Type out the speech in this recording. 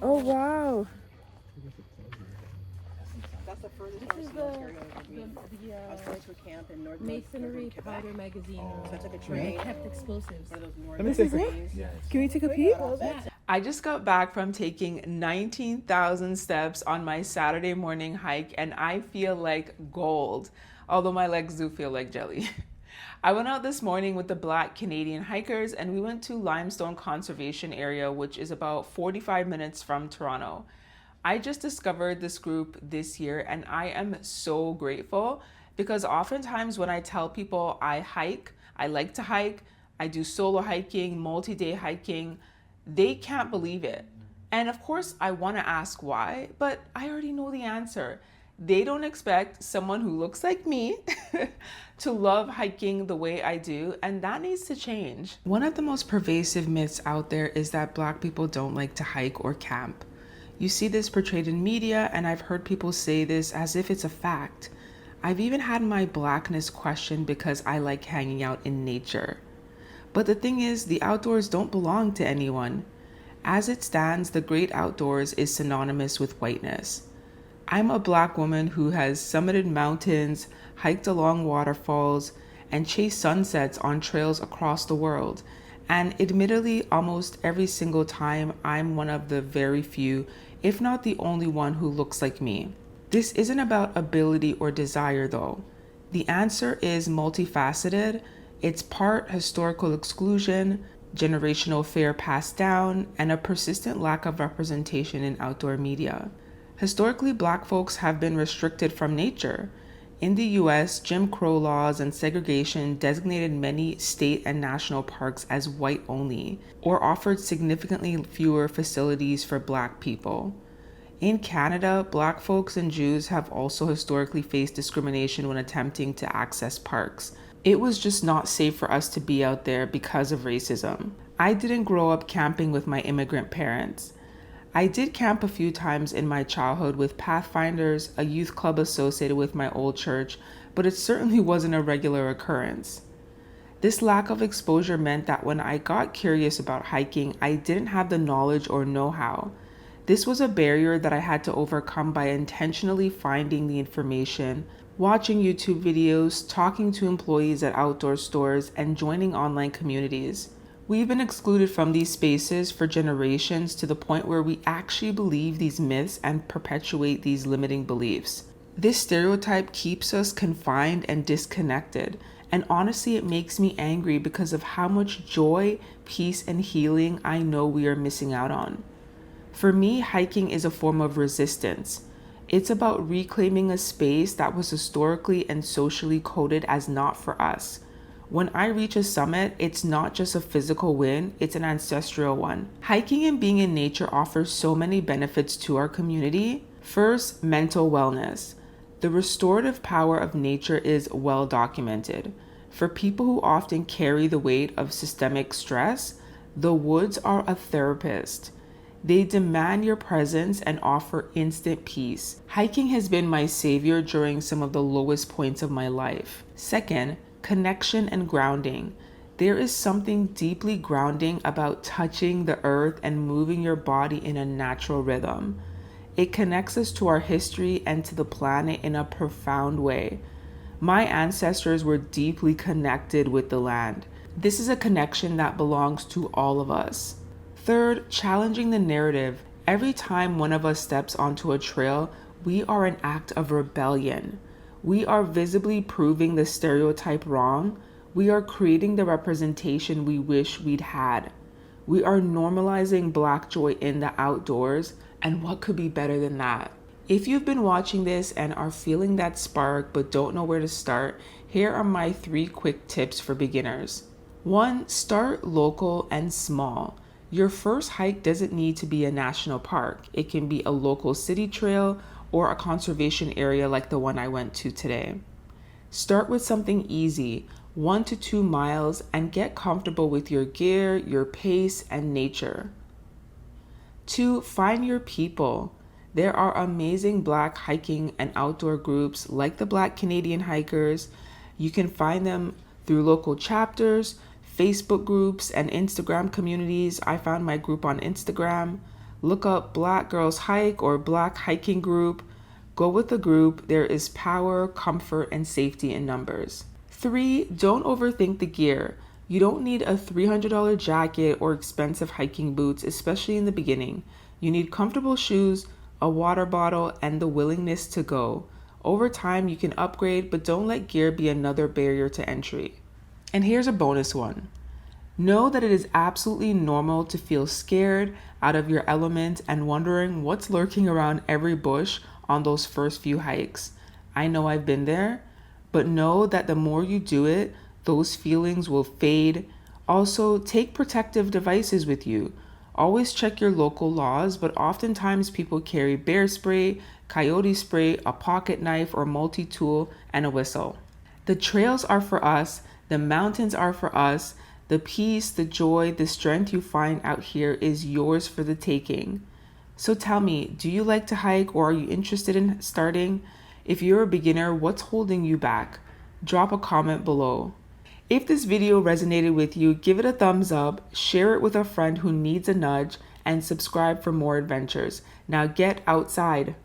Oh, wow. That's the furthest This is from Ontario ever been. the I was going to a camp in masonry Quebec. powder magazine. So I took a Where they train, kept explosives. one of those Let me northern see. trains. Can we take a peek? Yeah. I just got back from taking 19,000 steps on my Saturday morning hike and I feel like gold, although my legs do feel like jelly. I went out this morning with the Black Canadian hikers and we went to Limestone Conservation Area, which is about 45 minutes from Toronto. I just discovered this group this year and I am so grateful because oftentimes when I tell people I hike, I like to hike, I do solo hiking, multi-day hiking, they can't believe it. And of course, I want to ask why, but I already know the answer. They don't expect someone who looks like me to love hiking the way I do, and that needs to change. One of the most pervasive myths out there is that Black people don't like to hike or camp. You see this portrayed in media, and I've heard people say this as if it's a fact. I've even had my Blackness questioned because I like hanging out in nature. But the thing is, the outdoors don't belong to anyone. As it stands, the great outdoors is synonymous with whiteness. I'm a Black woman who has summited mountains, hiked along waterfalls, and chased sunsets on trails across the world. And admittedly, almost every single time, I'm one of the very few, if not the only one who looks like me. This isn't about ability or desire though. The answer is multifaceted. It's part historical exclusion, generational fear passed down, and a persistent lack of representation in outdoor media. Historically, Black folks have been restricted from nature. In the US, Jim Crow laws and segregation designated many state and national parks as white only, or offered significantly fewer facilities for Black people. In Canada, Black folks and Jews have also historically faced discrimination when attempting to access parks. It was just not safe for us to be out there because of racism. I didn't grow up camping with my immigrant parents. I did camp a few times in my childhood with Pathfinders, a youth club associated with my old church, but it certainly wasn't a regular occurrence. This lack of exposure meant that when I got curious about hiking, I didn't have the knowledge or know-how. This was a barrier that I had to overcome by intentionally finding the information, watching YouTube videos, talking to employees at outdoor stores, and joining online communities. We've been excluded from these spaces for generations to the point where we actually believe these myths and perpetuate these limiting beliefs. This stereotype keeps us confined and disconnected, and honestly, it makes me angry because of how much joy, peace, and healing I know we are missing out on. For me, hiking is a form of resistance. It's about reclaiming a space that was historically and socially coded as not for us. When I reach a summit, it's not just a physical win, it's an ancestral one. Hiking and being in nature offers so many benefits to our community. First, mental wellness. The restorative power of nature is well documented. For people who often carry the weight of systemic stress, the woods are a therapist. They demand your presence and offer instant peace. Hiking has been my savior during some of the lowest points of my life. Second, connection and grounding. There is something deeply grounding about touching the earth and moving your body in a natural rhythm. It connects us to our history and to the planet in a profound way. My ancestors were deeply connected with the land. This is a connection that belongs to all of us. Third, challenging the narrative. Every time one of us steps onto a trail, we are an act of rebellion. We are visibly proving the stereotype wrong. We are creating the representation we wish we'd had. We are normalizing Black joy in the outdoors, and what could be better than that? If you've been watching this and are feeling that spark but don't know where to start, here are my 3 quick tips for beginners. 1, start local and small. Your first hike doesn't need to be a national park. It can be a local city trail or a conservation area like the one I went to today. Start with something easy, 1 to 2 miles, and get comfortable with your gear, your pace, and nature. 2, find your people. There are amazing Black hiking and outdoor groups like the Black Canadian Hikers. You can find them through local chapters, Facebook groups, and Instagram communities. I found my group on Instagram. Look up Black Girls Hike or Black Hiking Group. Go with the group. There is power, comfort, and safety in numbers. 3, don't overthink the gear. You don't need a $300 jacket or expensive hiking boots, especially in the beginning. You need comfortable shoes, a water bottle, and the willingness to go. Over time, you can upgrade, but don't let gear be another barrier to entry. And here's a bonus one. Know that it is absolutely normal to feel scared, out of your element, and wondering what's lurking around every bush on those first few hikes. I know I've been there, but know that the more you do it, those feelings will fade. Also, take protective devices with you. Always check your local laws, but oftentimes people carry bear spray, coyote spray, a pocket knife or multi-tool, and a whistle. The trails are for us, the mountains are for us. The peace, the joy, the strength you find out here is yours for the taking. So tell me, do you like to hike or are you interested in starting? If you're a beginner, what's holding you back? Drop a comment below. If this video resonated with you, give it a thumbs up, share it with a friend who needs a nudge, and subscribe for more adventures. Now get outside.